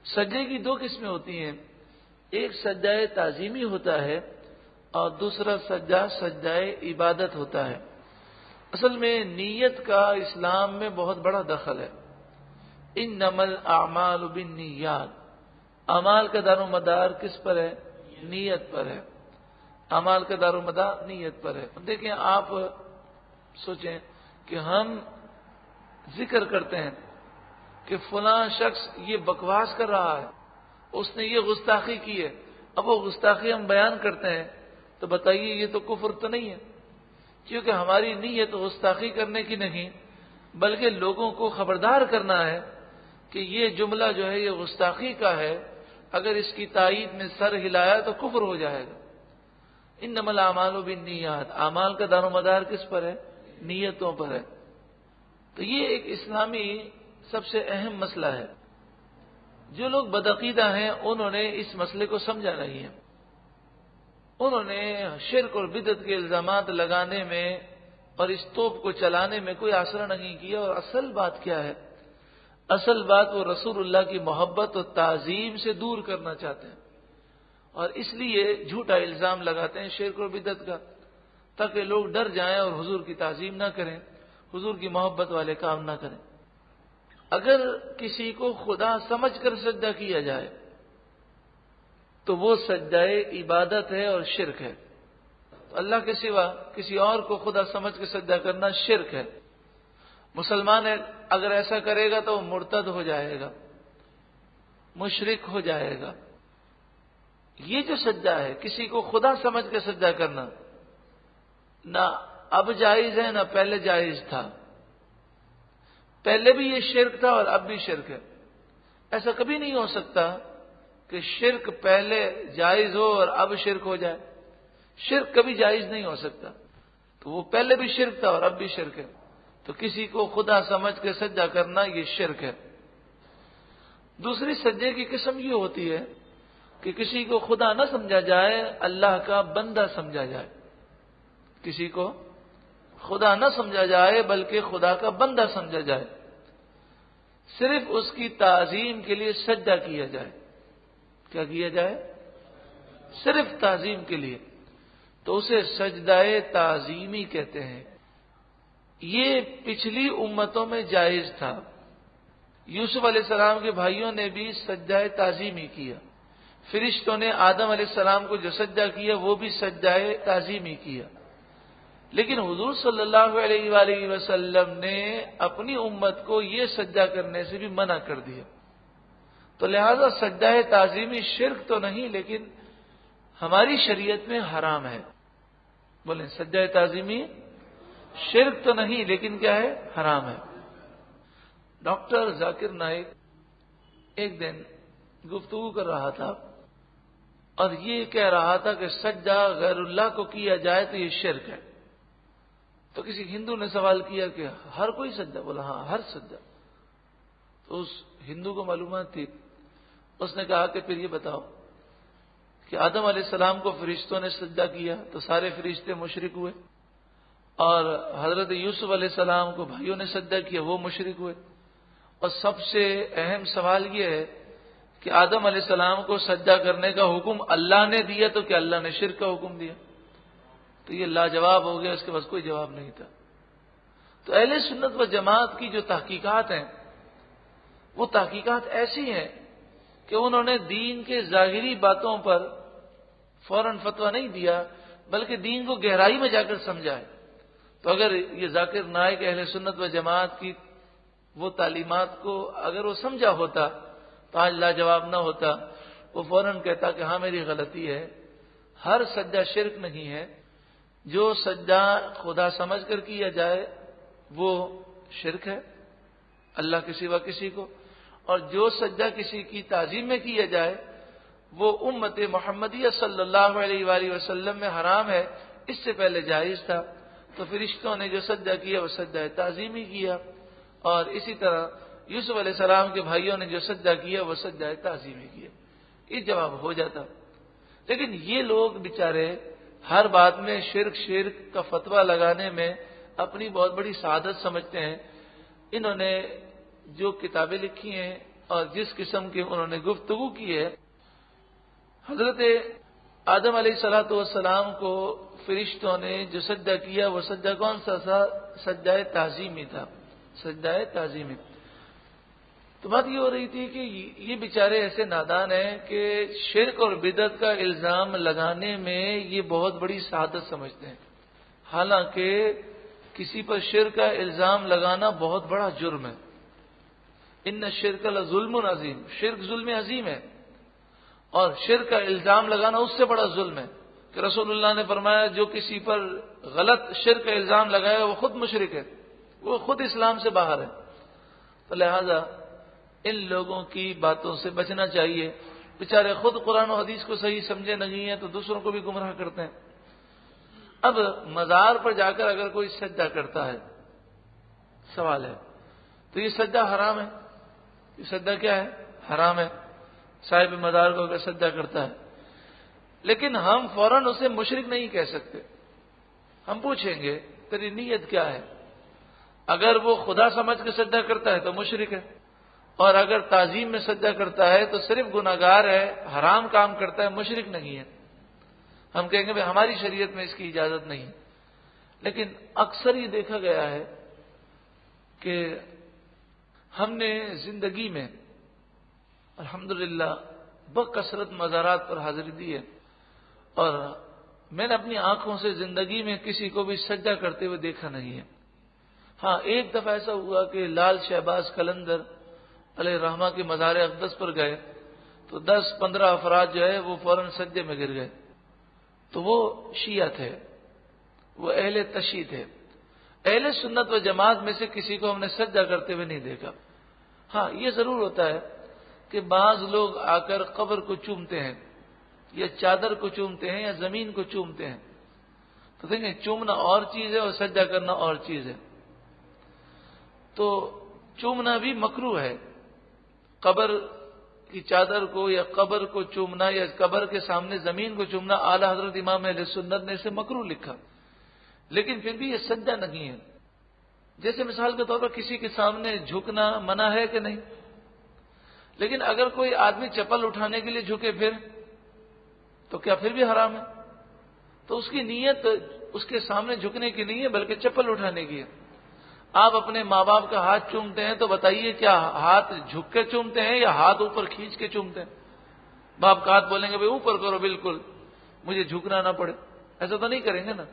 سجدے کی 2 قسمیں ہوتی ہیں، ایک سجدہ تعظیمی ہوتا ہے اور دوسرا سجدہ عبادت ہوتا ہے. اصل میں نیت کا اسلام میں بہت بڑا دخل ہے. انما الاعمال بالنیات، اعمال کا دار و مدار کس پر ہے؟ نیت پر ہے. اعمال کا دار و مدار نیت پر ہے. دیکھیں آپ سوچیں کہ ہم ذکر کرتے ہیں کہ فلاں شخص یہ بکواس کر رہا ہے، اس نے یہ گستاخی کی ہے. اب وہ گستاخی ہم بیان کرتے ہیں تو بتائیے یہ تو کفر تو نہیں ہے، کیونکہ ہماری نیت گستاخی کرنے کی نہیں بلکہ لوگوں کو خبردار کرنا ہے کہ یہ جملہ جو ہے یہ گستاخی کا ہے، اگر اس کی تائید میں سر ہلایا تو کفر ہو جائے گا. انما الاعمال بالنیات، اعمال کا دار و مدار کس پر ہے؟ نیتوں پر ہے. تو یہ ایک اسلامی سب سے اہم مسئلہ ہے. جو لوگ بدعقیدہ ہیں انہوں نے اس مسئلے کو سمجھا نہیں ہے. انہوں نے شرک اور بدعت کے الزامات لگانے میں اور اس توپ کو چلانے میں کوئی آسرا نہیں کیا. اور اصل بات کیا ہے؟ اصل بات وہ رسول اللہ کی محبت اور تعظیم سے دور کرنا چاہتے ہیں، اور اس لیے جھوٹا الزام لگاتے ہیں شرک اور بدعت کا، تاکہ لوگ ڈر جائیں اور حضور کی تعظیم نہ کریں، حضور کی محبت والے کام نہ کریں. اگر کسی کو خدا سمجھ کر سجدہ کیا جائے تو وہ سجدہ عبادت ہے اور شرک ہے. تو اللہ کے سوا کسی اور کو خدا سمجھ کے سجدہ کرنا شرک ہے. مسلمان اگر ایسا کرے گا تو وہ مرتد ہو جائے گا، مشرک ہو جائے گا. یہ جو سجدہ ہے کسی کو خدا سمجھ کے سجدہ کرنا نہ اب جائز ہے نہ پہلے جائز تھا. پہلے بھی یہ شرک تھا اور اب بھی شرک ہے. ایسا کبھی نہیں ہو سکتا کہ شرک پہلے جائز ہو اور اب شرک ہو جائے. شرک کبھی جائز نہیں ہو سکتا. تو وہ پہلے بھی شرک تھا اور اب بھی شرک ہے. تو کسی کو خدا سمجھ کے سجدہ کرنا یہ شرک ہے. دوسری سجدے کی قسم یہ ہوتی ہے کہ کسی کو خدا نہ سمجھا جائے، اللہ کا بندہ سمجھا جائے. کسی کو خدا نہ سمجھا جائے بلکہ خدا کا بندہ سمجھا جائے، صرف اس کی تعظیم کے لیے سجدہ کیا جائے. کیا کیا جائے؟ صرف تعظیم کے لیے. تو اسے سجدہ تعظیمی کہتے ہیں. یہ پچھلی امتوں میں جائز تھا. یوسف علیہ السلام کے بھائیوں نے بھی سجدہ تعظیمی کیا. فرشتوں نے آدم علیہ السلام کو جو سجدہ کیا وہ بھی سجدہ تعظیمی کیا. لیکن حضور صلی اللہ علیہ وآلہ وسلم نے اپنی امت کو یہ سجدہ کرنے سے بھی منع کر دیا. تو لہذا سجدہ تعظیمی شرک تو نہیں لیکن ہماری شریعت میں حرام ہے. بولیں سجدہ تعظیمی شرک تو نہیں لیکن کیا ہے؟ حرام ہے. ڈاکٹر ذاکر نائک ایک دن گفتگو کر رہا تھا اور یہ کہہ رہا تھا کہ سجدہ غیر اللہ کو کیا جائے تو یہ شرک ہے. تو کسی ہندو نے سوال کیا کہ ہر کوئی سجدہ؟ بولا ہاں ہر سجدہ. تو اس ہندو کو معلومات تھی. اس نے کہا کہ پھر یہ بتاؤ کہ آدم علیہ السلام کو فرشتوں نے سجدہ کیا تو سارے فرشتے مشرک ہوئے، اور حضرت یوسف علیہ السلام کو بھائیوں نے سجدہ کیا وہ مشرک ہوئے. اور سب سے اہم سوال یہ ہے کہ آدم علیہ السلام کو سجدہ کرنے کا حکم اللہ نے دیا تو کیا اللہ نے شرک کا حکم دیا؟ تو یہ لاجواب ہو گیا، اس کے پاس کوئی جواب نہیں تھا. تو اہل سنت و جماعت کی جو تحقیقات ہیں وہ تحقیقات ایسی ہیں کہ انہوں نے دین کے ظاہری باتوں پر فوراً فتویٰ نہیں دیا بلکہ دین کو گہرائی میں جا کر سمجھا ہے. تو اگر یہ ذاکر نائک اہل سنت و جماعت کی وہ تعلیمات کو اگر وہ سمجھا ہوتا تو آج لاجواب نہ ہوتا. وہ فوراً کہتا کہ ہاں میری غلطی ہے، ہر سجدہ شرک نہیں ہے. جو سجدہ خدا سمجھ کر کیا جائے وہ شرک ہے اللہ کے سوا کسی کو، اور جو سجدہ کسی کی تعظیم میں کیا جائے وہ امت محمدیہ صلی اللہ علیہ وآلہ وسلم میں حرام ہے. اس سے پہلے جائز تھا. تو فرشتوں نے جو سجدہ کیا وہ سجدہ تعظیمی کیا، اور اسی طرح یوسف علیہ السلام کے بھائیوں نے جو سجدہ کیا وہ سجدہ تعظیمی کیا. یہ جواب ہو جاتا. لیکن یہ لوگ بیچارے ہر بات میں شرک کا فتویٰ لگانے میں اپنی بہت بڑی سعادت سمجھتے ہیں. انہوں نے جو کتابیں لکھی ہیں اور جس قسم کی انہوں نے گفتگو کی ہے، حضرت آدم علیہ الصلوۃ والسلام کو فرشتوں نے جو سجدہ کیا وہ سجدہ کون سا تھا؟ سجدہ تعظیمی تھا. سجدہ تعظیمی. تو تو بات یہ ہو رہی تھی کہ یہ بیچارے ایسے نادان ہیں کہ شرک اور بدعت کا الزام لگانے میں یہ بہت بڑی سعادت سمجھتے ہیں، حالانکہ کسی پر شرک کا الزام لگانا بہت بڑا جرم ہے۔ ان الشرک لظلم عظیم، شرک ظلم عظیم ہے، اور شرک کا الزام لگانا اس سے بڑا ظلم ہے کہ رسول اللہ نے فرمایا جو کسی پر غلط شرک کا الزام لگائے وہ خود مشرک ہے، وہ خود اسلام سے باہر ہے۔ تو لہذا ان لوگوں کی باتوں سے بچنا چاہیے، بیچارے خود قرآن و حدیث کو صحیح سمجھے نہیں ہیں تو دوسروں کو بھی گمراہ کرتے ہیں۔ اب مزار پر جا کر اگر کوئی سجدہ کرتا ہے، سوال ہے تو یہ سجدہ حرام ہے؟ یہ سجدہ کیا ہے؟ حرام ہے۔ صاحب مزار کو اگر سجدہ کرتا ہے، لیکن ہم فوراً اسے مشرک نہیں کہہ سکتے، ہم پوچھیں گے تیری نیت کیا ہے؟ اگر وہ خدا سمجھ کے سجدہ کرتا ہے تو مشرک ہے، اور اگر تعظیم میں سجدہ کرتا ہے تو صرف گناہگار ہے، حرام کام کرتا ہے، مشرک نہیں ہے۔ ہم کہیں گے بھائی ہماری شریعت میں اس کی اجازت نہیں، لیکن اکثر یہ دیکھا گیا ہے کہ ہم نے زندگی میں الحمدللہ بکثرت مزارات پر حاضری دی ہے، اور میں نے اپنی آنکھوں سے زندگی میں کسی کو بھی سجدہ کرتے ہوئے دیکھا نہیں ہے۔ ہاں ایک دفعہ ایسا ہوا کہ لال شہباز قلندر علیہ رحمہ کے مزار اقدس پر گئے تو 10-15 افراد جو ہے وہ فوراً سجدے میں گر گئے، تو وہ شیعہ تھے، وہ اہل تشیع تھے۔ اہل سنت و جماعت میں سے کسی کو ہم نے سجدہ کرتے ہوئے نہیں دیکھا۔ ہاں یہ ضرور ہوتا ہے کہ بعض لوگ آ کر قبر کو چومتے ہیں، یا چادر کو چومتے ہیں، یا زمین کو چومتے ہیں، تو دیکھیں چومنا اور چیز ہے اور سجدہ کرنا اور چیز ہے۔ تو چومنا بھی مکروہ ہے، قبر کی چادر کو یا قبر کو چومنا یا قبر کے سامنے زمین کو چومنا، اعلیٰ حضرت امام اہل سنت نے اسے مکروہ لکھا، لیکن پھر بھی یہ سجدہ نہیں ہے۔ جیسے مثال کے طور پر کسی کے سامنے جھکنا منع ہے کہ نہیں، لیکن اگر کوئی آدمی چپل اٹھانے کے لیے جھکے پھر تو کیا پھر بھی حرام ہے؟ تو اس کی نیت اس کے سامنے جھکنے کی نہیں ہے بلکہ چپل اٹھانے کی ہے۔ آپ اپنے ماں باپ کا ہاتھ چومتے ہیں تو بتائیے کیا ہاتھ جھک کے چومتے ہیں یا ہاتھ اوپر کھینچ کے چومتے ہیں؟ باپ کا ہاتھ بولیں گے بھائی اوپر کرو بالکل مجھے جھکنا نہ پڑے، ایسا تو نہیں کریں گے نا۔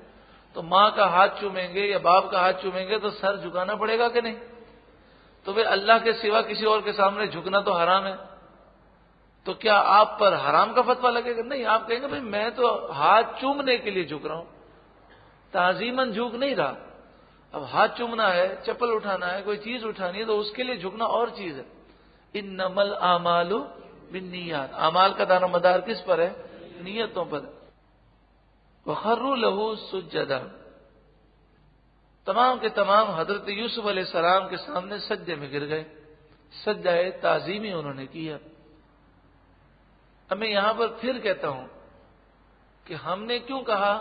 تو ماں کا ہاتھ چومیں گے یا باپ کا ہاتھ چومیں گے تو سر جھکانا پڑے گا کہ نہیں؟ تو بھائی اللہ کے سوا کسی اور کے سامنے جھکنا تو حرام ہے، تو کیا آپ پر حرام کا فتویٰ لگے گا؟ نہیں، آپ کہیں گے بھائی میں تو ہاتھ چومنے کے لیے جھک رہا ہوں، تعظیماً جھک نہیں رہا۔ اب ہاتھ چومنا ہے، چپل اٹھانا ہے، کوئی چیز اٹھانی ہے تو اس کے لیے جھکنا اور چیز ہے۔ انما الاعمال بالنیات، اعمال کا دار و مدار کس پر ہے؟ نیتوں پر۔ وخروا له سجدا، تمام کے تمام حضرت یوسف علیہ السلام کے سامنے سجدے میں گر گئے، سجدہ تعظیمی انہوں نے کیا۔ اب میں یہاں پر پھر کہتا ہوں کہ ہم نے کیوں کہا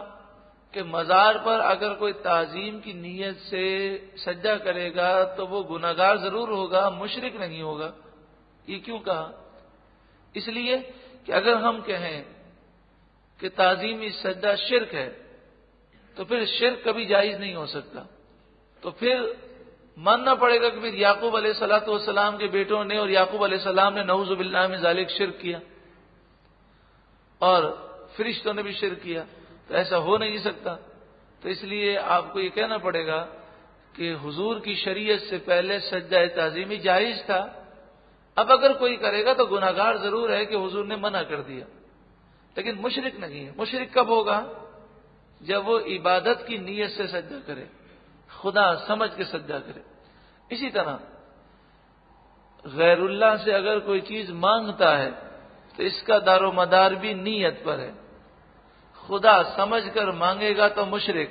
کہ مزار پر اگر کوئی تعظیم کی نیت سے سجدہ کرے گا تو وہ گناہگار ضرور ہوگا، مشرک نہیں ہوگا؟ یہ کیوں کہا؟ اس لیے کہ اگر ہم کہیں کہ تعظیمی سجدہ شرک ہے تو پھر شرک کبھی جائز نہیں ہو سکتا، تو پھر ماننا پڑے گا کہ پھر یعقوب علیہ السلام کے بیٹوں نے اور یعقوب علیہ السلام نے نعوذ باللہ من ذالک شرک کیا، اور فرشتوں نے بھی شرک کیا، تو ایسا ہو نہیں سکتا۔ تو اس لیے آپ کو یہ کہنا پڑے گا کہ حضور کی شریعت سے پہلے سجدہ تعظیمی جائز تھا، اب اگر کوئی کرے گا تو گناہگار ضرور ہے کہ حضور نے منع کر دیا، لیکن مشرک نہیں ہے۔ مشرک کب ہوگا؟ جب وہ عبادت کی نیت سے سجدہ کرے، خدا سمجھ کے سجدہ کرے۔ اسی طرح غیر اللہ سے اگر کوئی چیز مانگتا ہے تو اس کا دار و مدار بھی نیت پر ہے۔ خدا سمجھ کر مانگے گا تو مشرک،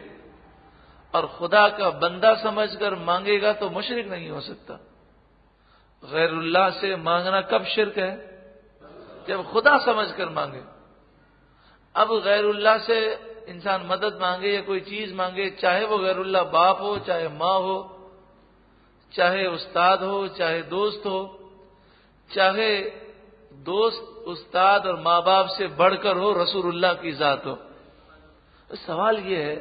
اور خدا کا بندہ سمجھ کر مانگے گا تو مشرک نہیں ہو سکتا۔ غیر اللہ سے مانگنا کب شرک ہے؟ جب خدا سمجھ کر مانگے۔ اب غیر اللہ سے انسان مدد مانگے یا کوئی چیز مانگے، چاہے وہ غیر اللہ باپ ہو، چاہے ماں ہو، چاہے استاد ہو، چاہے دوست ہو، چاہے دوست استاد اور ماں باپ سے بڑھ کر ہو، رسول اللہ کی ذات ہو۔ سوال یہ ہے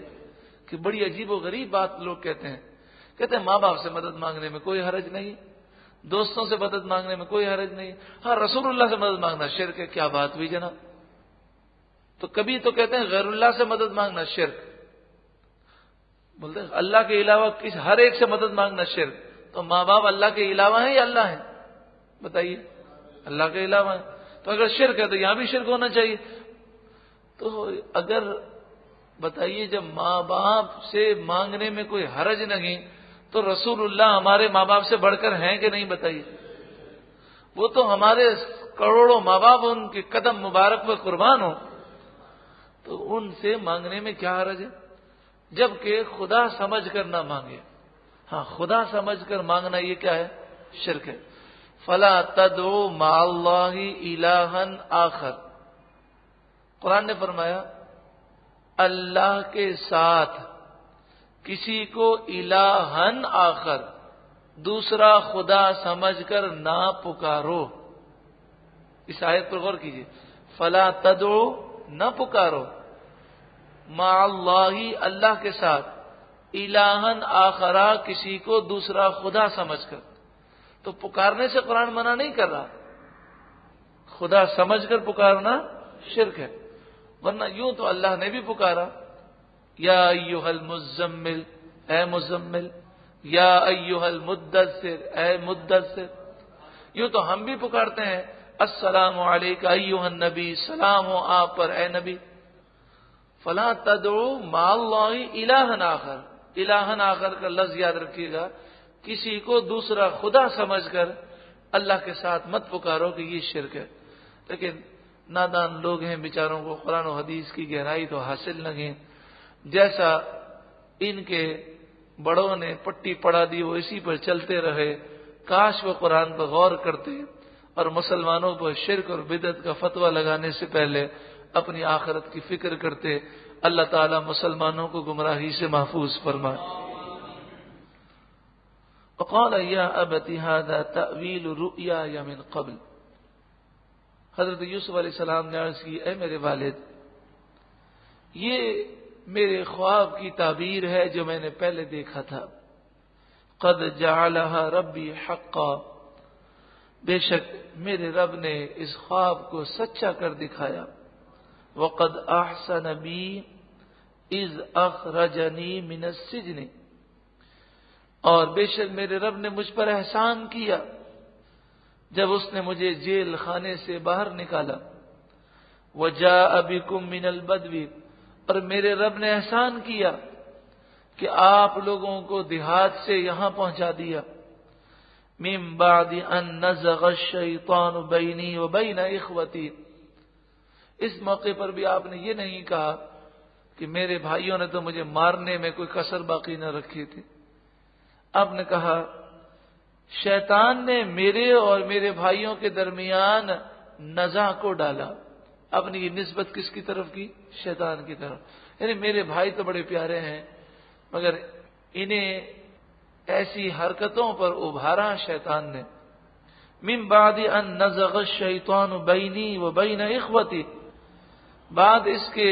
کہ بڑی عجیب و غریب بات لوگ کہتے ہیں ماں باپ سے مدد مانگنے میں کوئی حرج نہیں، دوستوں سے مدد مانگنے میں کوئی حرج نہیں. ہاں رسول اللہ سے مدد مانگنا شرک ہے. کیا بات ہوئی جناب. تو کبھی تو کہتے ہیں غیر اللہ سے مدد مانگنا شرک, بولتے ہیں اللہ کے علاوہ ہر ایک سے مدد مانگنا شرک. تو ماں باپ اللہ کے علاوہ ہیں یا اللہ ہیں؟ بتائیے. اللہ کے علاوہ ہیں. تو اگر شرک ہے تو یہاں بھی شرک ہونا چاہیے. تو اگر بتائیے جب ماں باپ سے مانگنے میں کوئی حرج نہیں تو رسول اللہ ہمارے ماں باپ سے بڑھ کر ہیں کہ نہیں؟ بتائیے. وہ تو ہمارے کروڑوں ماں باپ ان کے قدم مبارک پر قربان ہو, تو ان سے مانگنے میں کیا حرج ہے؟ جبکہ خدا سمجھ کر نہ مانگے. ہاں خدا سمجھ کر مانگنا یہ کیا ہے؟ شرک ہے. فلا تدعو مع اللہ الہا آخر. قرآن نے فرمایا اللہ کے ساتھ کسی کو الہن آخر, دوسرا خدا سمجھ کر نہ پکارو. اس آیت پر غور کیجیے. فلا تدعو, نہ پکارو, مع اللہ, اللہ کے ساتھ, الہن آخرا, کسی کو دوسرا خدا سمجھ کر. تو پکارنے سے قرآن منع نہیں کر رہا, خدا سمجھ کر پکارنا شرک ہے. ورنہ یوں تو اللہ نے بھی پکارا, یا ایھا المزمل, اے مزمل, یا ایھا المدثر, اے مدثر. یوں تو ہم بھی پکارتے ہیں السلام علیک ایھا النبی, سلام ہو آپ پر اے نبی. فلا تدعو مع اللہ الہا آخر, الہا آخر کا لفظ یاد رکھیے گا. کسی کو دوسرا خدا سمجھ کر اللہ کے ساتھ مت پکارو کہ یہ شرک ہے. لیکن نادان لوگ ہیں بیچاروں کو قرآن و حدیث کی گہرائی تو حاصل نہیں. جیسا ان کے بڑوں نے پٹی پڑا دی وہ اسی پر چلتے رہے. کاش وہ قرآن پر غور کرتے اور مسلمانوں پر شرک اور بدعت کا فتویٰ لگانے سے پہلے اپنی آخرت کی فکر کرتے. اللہ تعالی مسلمانوں کو گمراہی سے محفوظ فرمائے. وقال یا ابت ھذا تأویل رؤیای من قبل. حضرت یوسف علیہ السلام نے عرض کی, اے میرے والد, یہ میرے خواب کی تعبیر ہے جو میں نے پہلے دیکھا تھا. قد جعلها ربی حقا, بے شک میرے رب نے اس خواب کو سچا کر دکھایا. وقد احسن بی اذ اخرجنی من السجن, اور بے شک میرے رب نے مجھ پر احسان کیا جب اس نے مجھے جیل خانے سے باہر نکالا. وجاء بکم من البدو, اور میرے رب نے احسان کیا کہ آپ لوگوں کو دیہات سے یہاں پہنچا دیا. من بعد ان نزغ الشیطان بینی و بین اخوتی. اس موقع پر بھی آپ نے یہ نہیں کہا کہ میرے بھائیوں نے تو مجھے مارنے میں کوئی کسر باقی نہ رکھی تھی. آپ نے کہا شیطان نے میرے اور میرے بھائیوں کے درمیان نزاع کو ڈالا. اپنی یہ نسبت کس کی طرف کی؟ شیطان کی طرف. یعنی میرے بھائی تو بڑے پیارے ہیں مگر انہیں ایسی حرکتوں پر ابھارا شیطان نے. من بعد ان نزغ الشیطان بینی و بین اخوتی, بعد اس کے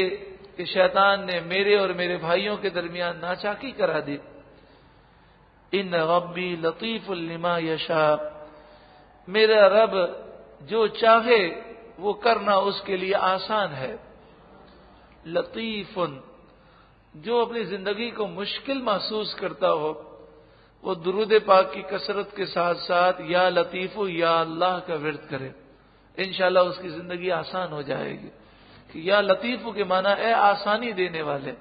کہ شیطان نے میرے اور میرے بھائیوں کے درمیان ناچاکی کرا دی. ان ربی لطیف لما یشاء, میرا رب جو چاہے وہ کرنا اس کے لیے آسان ہے. لطیف, جو اپنی زندگی کو مشکل محسوس کرتا ہو وہ درود پاک کی کثرت کے ساتھ ساتھ یا لطیف یا اللہ کا ورد کرے, انشاءاللہ اس کی زندگی آسان ہو جائے گی. کہ یا لطیف کے معنی اے آسانی دینے والے,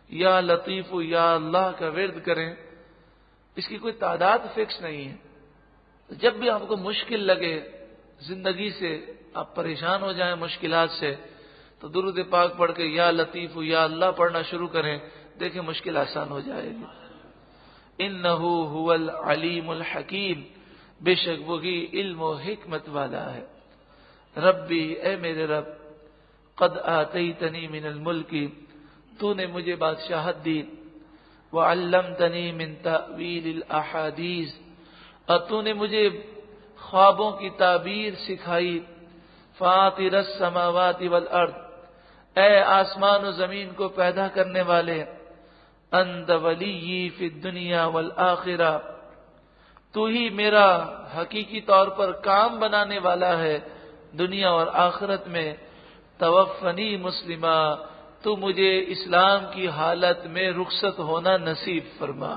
یا لطیف یا اللہ کا ورد کریں. اس کی کوئی تعداد فکس نہیں ہے. جب بھی آپ کو مشکل لگے زندگی سے, آپ پریشان ہو جائیں مشکلات سے, تو درود پاک پڑھ کے یا لطیف یا اللہ پڑھنا شروع کریں, دیکھیں مشکل آسان ہو جائے گی. انہ هو العلیم الحکیم, بے شک وہی علم و حکمت والا ہے. ربی, اے میرے رب, قد آتیتنی من الملک, تو نے مجھے بادشاہت دی. وعلمتنی من تأویل الاحادیث, اور تو نے مجھے خوابوں کی تعبیر سکھائی. فاطر السماوات والارض, اے آسمان و زمین کو پیدا کرنے والے. انت ولی فی الدنیا والآخرہ, تو ہی میرا حقیقی طور پر کام بنانے والا ہے دنیا اور آخرت میں، توفنی مسلمہ، تو مجھے اسلام کی حالت میں رخصت ہونا نصیب فرما،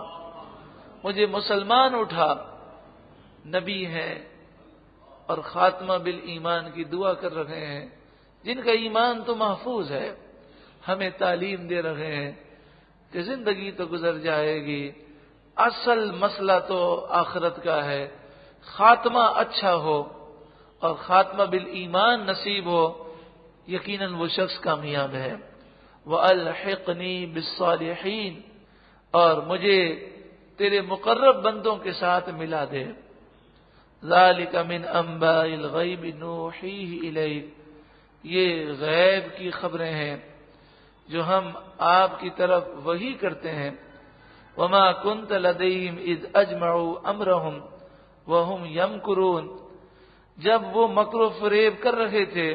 مجھے مسلمان اٹھا۔ نبی ہیں اور خاتمہ بالایمان کی دعا کر رہے ہیں، جن کا ایمان تو محفوظ ہے، ہمیں تعلیم دے رہے ہیں کہ زندگی تو گزر جائے گی، اصل مسئلہ تو آخرت کا ہے، خاتمہ اچھا ہو اور خاتمہ بالایمان نصیب ہو، یقیناً وہ شخص کامیاب ہے۔ وَأَلْحِقْنِي بِالصَّالِحِينَ، اور مجھے تیرے مقرب بندوں کے ساتھ ملا دے۔ ذَلِكَ مِنْ أَنْبَاءِ الْغَيْبِ نُوحِيهِ إِلَيْكَ، یہ غیب کی خبریں ہیں جو ہم آپ کی طرف وحی کرتے ہیں۔ وَمَا كُنْتَ لَدَيْهِمْ إِذْ أَجْمَعُوا أَمْرَهُمْ وَهُمْ يَمْكُرُونَ، جب وہ مکر و فریب کر رہے تھے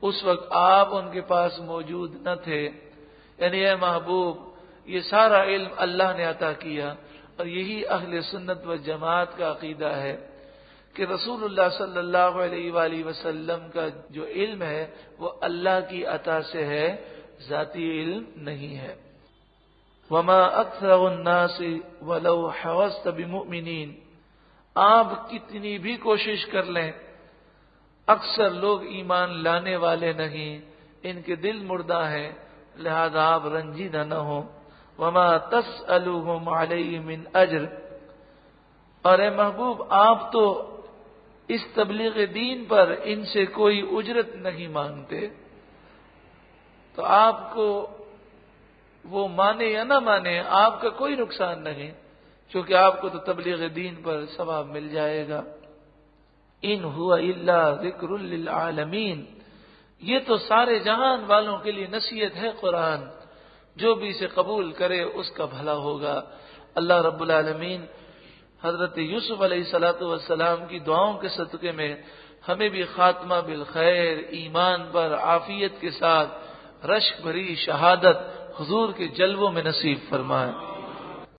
اس وقت آپ ان کے پاس موجود نہ تھے۔ یعنی اے محبوب، یہ سارا علم اللہ نے عطا کیا، اور یہی اہل سنت و جماعت کا عقیدہ ہے کہ رسول اللہ صلی اللہ علیہ وآلہ وسلم کا جو علم ہے وہ اللہ کی عطا سے ہے، ذاتی علم نہیں ہے۔ وَمَا أَكْثَرُ النَّاسِ وَلَوْ حَرَصْتَ بِمُؤْمِنِينَ، آپ کتنی بھی کوشش کر لیں، اکثر لوگ ایمان لانے والے نہیں، ان کے دل مردہ ہیں، لہذا آپ رنجیدہ نہ ہوں۔ وَمَا تَسْأَلُهُمْ عَلَيْهِ مِنْ أَجْرٍ، اور اے محبوب آپ تو اس تبلیغ دین پر ان سے کوئی اجرت نہیں مانگتے، تو آپ کو وہ مانے یا نہ مانے آپ کا کوئی نقصان نہیں، کیونکہ آپ کو تو تبلیغ دین پر ثواب مل جائے گا۔ ان هو الا ذکر للعالمین، یہ تو سارے جہان والوں کے لیے نصیحت ہے قرآن، جو بھی اسے قبول کرے اس کا بھلا ہوگا۔ اللہ رب العالمین حضرت یوسف علیہ السلام کی دعاؤں کے صدقے میں ہمیں بھی خاتمہ بالخیر، ایمان پر عافیت کے ساتھ رشک بھری شہادت حضور کے جلووں میں نصیب فرمائے۔